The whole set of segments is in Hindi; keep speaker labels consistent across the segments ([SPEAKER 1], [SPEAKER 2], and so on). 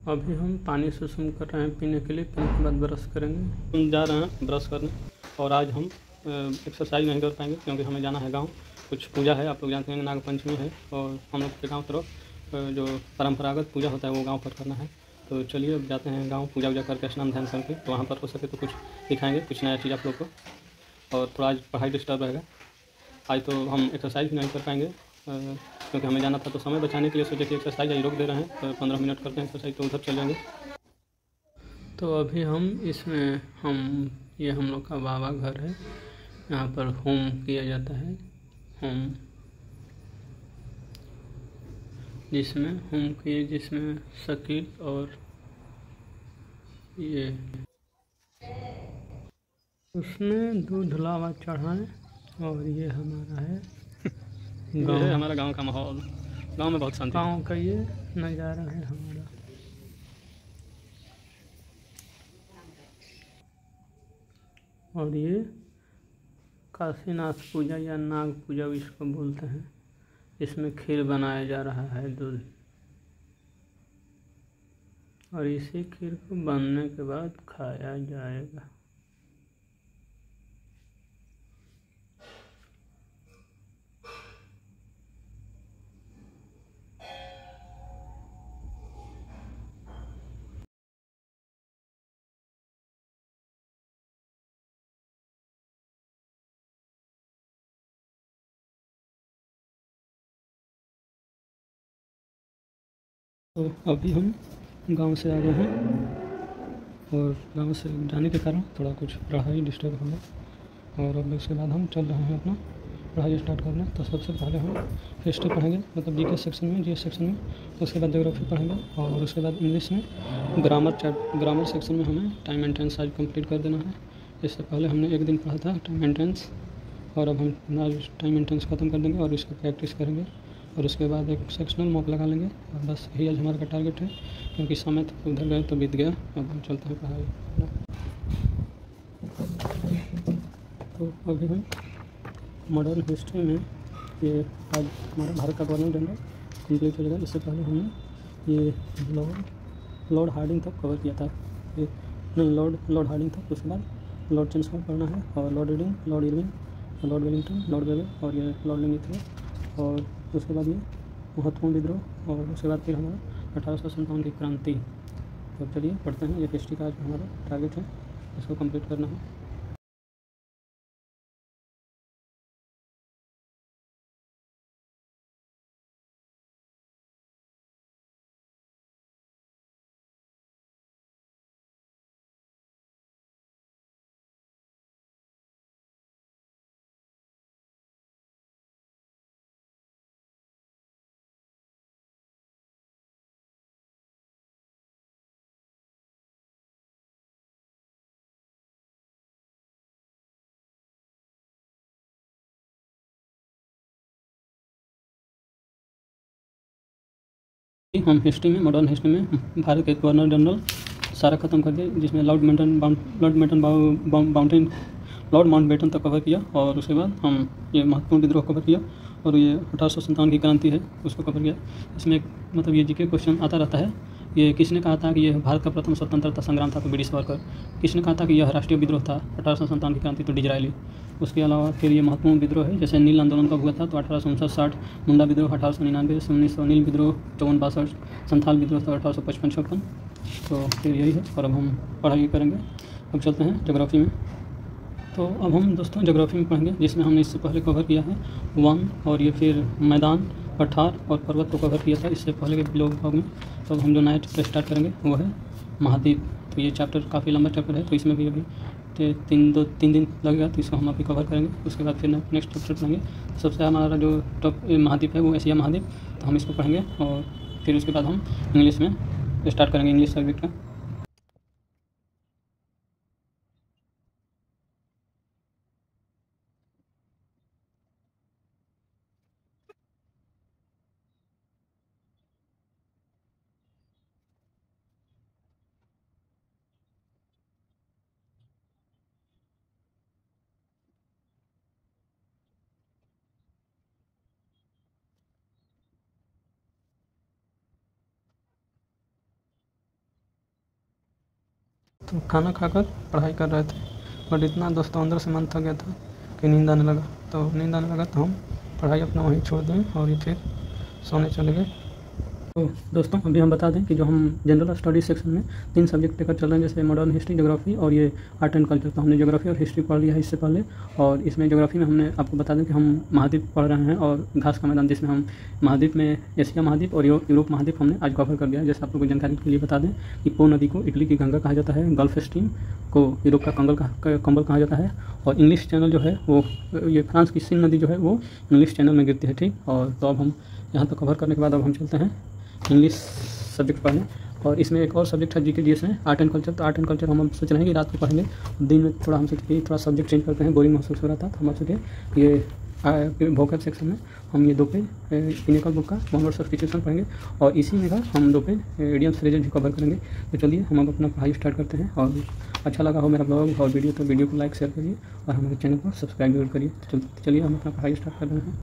[SPEAKER 1] अभी हम पानी से सुसुम कर रहे हैं पीने के लिए, पीने के बाद ब्रश करेंगे। हम जा रहे हैं ब्रश करने और आज हम एक्सरसाइज नहीं कर पाएंगे क्योंकि हमें जाना है गांव। कुछ पूजा है, आप लोग जानते हैं नाग पंचमी है और हम लोग के गांव तरफ जो परंपरागत पूजा होता है वो गांव पर करना है। तो चलिए अब जाते हैं गांव, पूजा वूजा करके स्नान ध्यान करके, तो वहाँ पर हो सके तो कुछ दिखाएंगे, कुछ नया चीज़ आप लोग को। और थोड़ा आज पढ़ाई डिस्टर्ब रहेगा, आज तो हम एक्सरसाइज भी नहीं कर पाएंगे क्योंकि हमें जाना था। तो समय बचाने के लिए सोचे कि एक्सरसाइज आज रोक दे रहे हैं, तो 15 मिनट करते हैं एक्सरसाइज, तो उधर चल जाएंगे। तो अभी हम इसमें ये हम लोग का बाबा घर है, यहाँ पर होम किया जाता है। होम जिसमें शकील और ये उसमें दूध लावा चढ़ाएं। और ये हमारा है गाँव, ये है हमारा गांव का माहौल। गांव में बहुत शांति, गांव का ये नज़ारा है हमारा। और ये काशीनाथ पूजा या नाग पूजा भी इसको बोलते हैं। इसमें खीर बनाया जा रहा है दूध, और इसी खीर को बनने के बाद खाया जाएगा। तो अभी हम गांव से आ गए हैं और गांव से जाने के कारण थोड़ा कुछ पढ़ाई डिस्टर्ब होगा, और अब उसके बाद हम चल रहे हैं अपना पढ़ाई स्टार्ट करने। तो सबसे पहले हम हिस्ट्री पढ़ेंगे, मतलब जीके सेक्शन में, जीएस सेक्शन में। उसके बाद ज्योग्राफी पढ़ेंगे और उसके बाद इंग्लिश में ग्रामर सेक्शन में हमें टाइम एंड टेंस आज कंप्लीट कर देना है। इससे पहले हमने एक दिन पढ़ा था टाइम एंड टेंस, और अब हम आज टाइम एंड टेंस ख़त्म कर देंगे और इसको प्रैक्टिस करेंगे, और उसके बाद एक सेक्शनल मॉक लगा लेंगे। और बस यही आज हमारा टारगेट है, क्योंकि समय तो उधर गए तो बीत गया। अब हम चलते हैं पढ़ाई। तो अभी हम मॉडर्न हिस्ट्री में ये आज हमारा भारत का गवर्नर जनरल कंप्लीट हो जाएगा। इससे पहले हमने ये लॉर्ड हार्डिंग तक कवर किया था, ये नहीं लॉर्ड हार्डिंग तक। उसके बाद लॉर्ड चेम्सफोर्ड पढ़ना है, और Lord Reading, Lord Irwin, Lord Wellington, Lord Wavell और ये लॉर्ड लिंगिथ। और उसके बाद ये महत्वपूर्ण विद्रोह, और उसके बाद फिर हमारा 1857 की क्रांति। तो चलिए पढ़ते हैं, ये हिस्ट्री का आज हमारा टारगेट है, इसको कंप्लीट करना है। हम हिस्ट्री में, मॉडर्न हिस्ट्री में भारत के गवर्नर जनरल सारा ख़त्म कर दिया, जिसमें लॉर्ड माउंटबेटन तक कवर किया, और उसके बाद हम ये महत्वपूर्ण विद्रोह कवर किया, और ये 1857 की क्रांति है उसको कवर किया। इसमें मतलब ये जीके क्वेश्चन आता रहता है। ये किसने कहा था कि यह भारत का प्रथम स्वतंत्रता संग्राम था, तो ब्रिटिश वर्कर। किसने कहा था कि यह राष्ट्रीय विद्रोह था 1857 की क्रांति, तो डिजरायली। उसके अलावा फिर ये महत्वपूर्ण विद्रोह है, जैसे नील आंदोलन कब हुआ था, तो 1859-60, मुंडा विद्रोह 1899 से 1900, नील विद्रोह 54-62, संथाल विद्रोह तो 1855-56। तो फिर यही है, और अब हम पढ़ाई करेंगे। अब चलते हैं ज्योग्राफी में। तो अब हम दोस्तों ज्योग्राफी में पढ़ेंगे, जिसमें हमने इससे पहले कवर किया है वन, और ये फिर मैदान, पठार और पर्वत को कवर किया था इससे पहले के ब्लॉग में। तो अब हम जो नया चैप्टर स्टार्ट करेंगे वो है महाद्वीप। तो ये चैप्टर काफ़ी लंबा चैप्टर है, तो इसमें भी अभी 3 दिन लगेगा, तो इसको हम अभी कवर करेंगे। उसके बाद फिर नेक्स्ट चैप्टर पढ़ेंगे। सबसे हमारा जो टॉप महाद्वीप है वो एशिया महाद्वीप, तो हम इसको पढ़ेंगे, और फिर उसके बाद हम इंग्लिश में स्टार्ट करेंगे, इंग्लिश सब्जेक्ट का। तो खाना खाकर पढ़ाई कर रहे थे, बट इतना दोस्तों अंदर से मन थक गया था कि नींद आने लगा। तो हम पढ़ाई अपना वहीं छोड़ दिए और ये फिर सोने चले गए। तो दोस्तों अभी हम बता दें कि जो हम जनरल स्टडीज सेक्शन में 3 सब्जेक्ट लेकर चल रहे हैं, जैसे मॉडर्न हिस्ट्री, ज्योग्राफी और ये आर्ट एंड कल्चर। तो हमने ज्योग्राफी और हिस्ट्री पढ़ लिया है इससे पहले, और इसमें ज्योग्राफी में हमने आपको बता दें कि हम महाद्वीप पढ़ रहे हैं और घास का मैदान, जिसमें हम महाद्वीप में एशिया महाद्वीप और यूरोप महाद्वीप हमने आज कवर कर दिया है। जैसे आप लोगों को जानकारी के लिए बता दें कि पो नदी को इटली की गंगा कहा जाता है, गल्फ स्ट्रीम को यूरोप का कंबल कहा जाता है, और इंग्लिश चैनल जो है वो ये फ्रांस की सीन नदी जो है वो इंग्लिश चैनल में गिरती है, ठीक। और तो अब हम यहाँ तक कवर करने के बाद अब हम चलते हैं इंग्लिश सब्जेक्ट पढ़ने, और इसमें एक और सब्जेक्ट है जीके जीएस में आर्ट एंड कल्चर। तो आर्ट एंड कल्चर हम सोच रहे हैं कि रात को पढ़ेंगे, दिन में थोड़ा हम सोचे थोड़ा सब्जेक्ट चेंज करते हैं, बोरिंग महसूस हो रहा था, तो हम सोचे ये वोकैब सेक्शन में हम ये 2 पेज पिनेकल बुक का 1 वर्ड सब्स्टिट्यूशन पढ़ेंगे, और इसी में का हम 2 पेज इडियम्स फ्रेजेस भी कवर करेंगे। तो चलिए हम अब अपना पढ़ाई स्टार्ट करते हैं, और अच्छा लगा हो मेरा ब्लॉग और वीडियो तो वीडियो को लाइक शेयर करिए और हमारे चैनल को सब्सक्राइब जरूर करिए। तो चलिए हम अपना पढ़ाई स्टार्ट कर रहे हैं।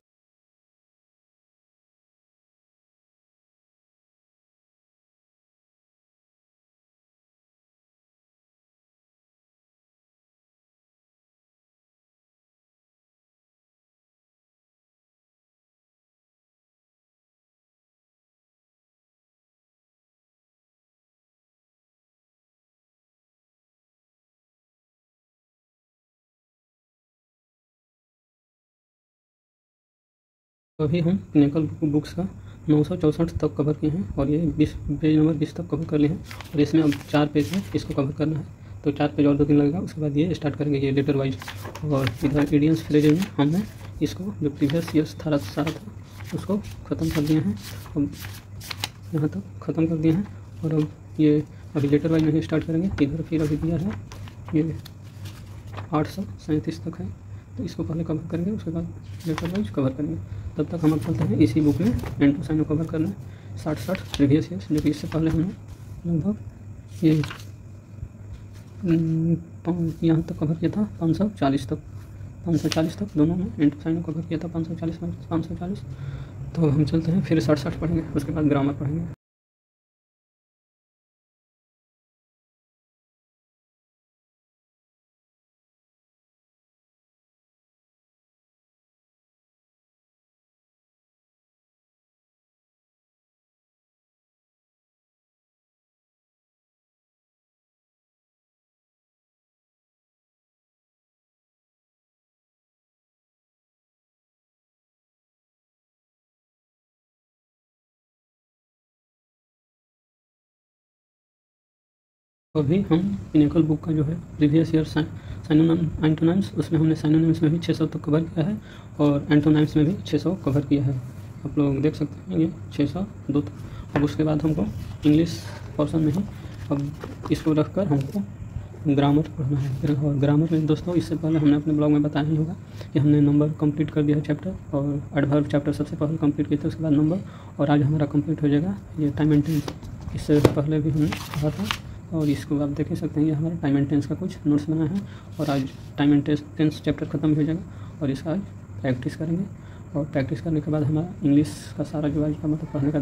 [SPEAKER 1] तो अभी हम पिनेकल बुक्स का 964 तक कवर किए हैं, और ये पेज नंबर 20 तक कवर कर लिए हैं, और इसमें अब 4 पेज है, इसको कवर करना है। तो 4 पेज और 2 दिन लगेगा, उसके बाद ये स्टार्ट करेंगे ये लेटर वाइज। और इधर इडियम्स फ्रेजेस में हमने इसको जो प्रीवियस ईयर्स सारा था उसको ख़त्म कर दिए हैं, अब यहाँ तक ख़त्म कर दिए हैं, और अब ये अभी लेटर वाइज नहीं स्टार्ट करेंगे। इधर फिर अभी दिया है ये 837 तक है, तो इसको पहले कवर करेंगे, उसके बाद लेटर वाइज कवर करेंगे। तब तक हम अब चलते हैं इसी बुक में एंड टू साइन को कवर करना है 60 प्रीवियस ईयर्स, जो कि इससे पहले हमने लगभग ये यहाँ तक कवर किया था 540 तक दोनों में एंड टू साइन को कवर किया था 540। तो हम चलते हैं फिर 60 पढ़ेंगे, उसके बाद ग्रामर पढ़ेंगे। अभी हम पिनेकल बुक का जो है प्रीवियस ईयर एंटोनाइम्स, उसमें हमने साइनोनिम्स में भी 600 तक कवर किया है, और एंटोनाइम्स में भी 600 कवर किया है। आप लोग देख सकते हैं ये 602 तक। अब उसके बाद हमको इंग्लिश पोर्शन में ही अब इसको रख कर हमको ग्रामर पढ़ना है। और ग्रामर में दोस्तों इससे पहले हमने अपने ब्लॉग में बताया ही होगा कि हमने नंबर कंप्लीट कर दिया है चैप्टर, और एडवर्ब चैप्टर सबसे पहले कंप्लीट किए थे, उसके बाद नंबर, और आज हमारा कंप्लीट हो जाएगा ये टाइम एंड टेंस। इससे पहले भी हमने पढ़ा था, और इसको आप देख ही सकते हैं, ये हमारा टाइम एंड टेंस का कुछ नोट्स बना है, और आज टाइम एंड टेंस चैप्टर खत्म हो जाएगा, और इसका आज प्रैक्टिस करेंगे। और प्रैक्टिस करने के बाद हमारा इंग्लिश का सारा जो आज का मतलब पढ़ने का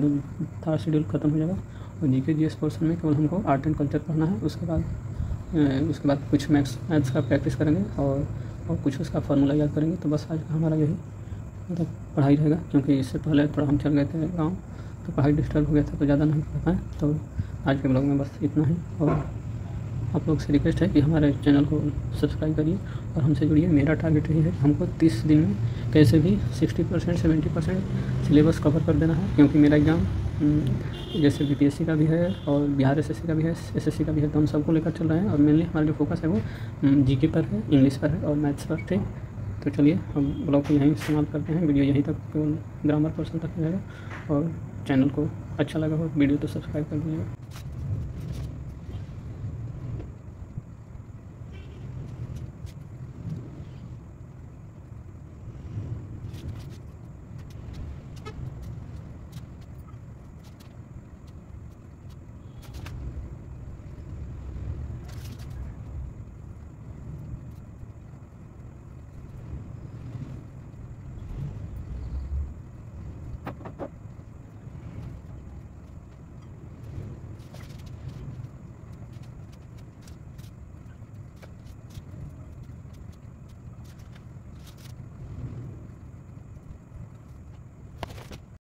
[SPEAKER 1] था शेड्यूल खत्म हो जाएगा, और जीके जीएस पोर्शन में केवल हमको आर्ट एंड कल्चर पढ़ना है। उसके बाद कुछ मैथ्स का प्रैक्टिस करेंगे, और कुछ उसका फार्मूला याद करेंगे। तो बस आज का हमारा यही मतलब पढ़ाई रहेगा, क्योंकि इससे पहले थोड़ा हम चल गए थे गाँव, तो पढ़ाई डिस्टर्ब हो गया था, तो ज़्यादा नहीं पढ़ पाए। तो आज के ब्लॉग में बस इतना ही, और आप लोग से रिक्वेस्ट है कि हमारे चैनल को सब्सक्राइब करिए और हमसे जुड़िए। मेरा टारगेट यही है कि हमको 30 दिन में कैसे भी 60% 70% सिलेबस कवर कर देना है, क्योंकि मेरा एग्ज़ाम जैसे बीपीएससी का भी है और बिहार एसएससी का भी है, एसएससी का भी है, तो हम सबको लेकर चल रहे हैं। और मेनली हमारा जो फोकस है वो जीके पर है, इंग्लिश पर है और मैथ्स पर, ठीक। तो चलिए हम ब्लॉग को यहीं इस्तेमाल करते हैं, वीडियो यहीं तक केवल ग्रामर पर्सन तक रहेगा, और चैनल को अच्छा लगा हो वीडियो तो सब्सक्राइब कर दीजिएगा।